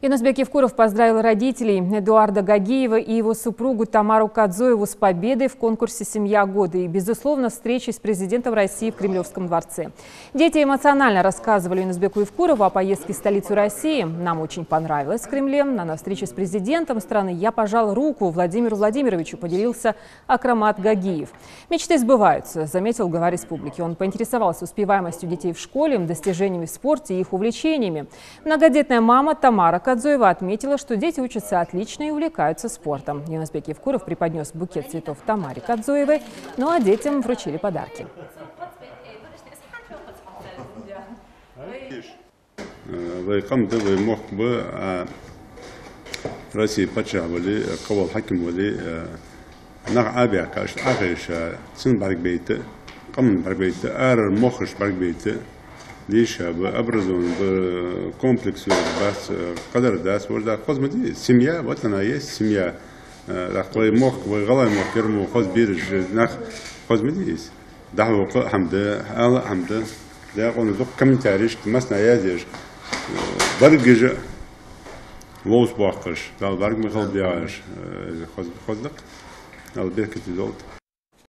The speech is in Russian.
Инусбек Евкуров поздравил родителей Эдуарда Гагиева и его супругу Тамару Кадзоеву с победой в конкурсе «Семья года» и, безусловно, встречей с президентом России в Кремлевском дворце. Дети эмоционально рассказывали Инусбеку Евкурову о поездке в столицу России. Нам очень понравилось в Кремле. На встрече с президентом страны я пожал руку Владимиру Владимировичу, поделился Акрамат Гагиев. Мечты сбываются, заметил глава республики. Он поинтересовался успеваемостью детей в школе, достижениями в спорте и их увлечениями. Многодетная мама Тамара Кадзоева отметила, что дети учатся отлично и увлекаются спортом. Инусбек Евкуров преподнес букет цветов Тамаре Кадзоевой, ну а детям вручили подарки. ليش أبرزون بكومبلكس بس قدر داس وردا خذ مدي سمية وطنا يس سمية رقوي مخ وغلا مخ كرمو خذ بيرج نخ خذ مديس دعوة حمد الله حمد ده قلنا ذوق كم تعريش مسنا ياديش برجج لوس باقش ده برج مخل بيعش خذ لك البيت كتير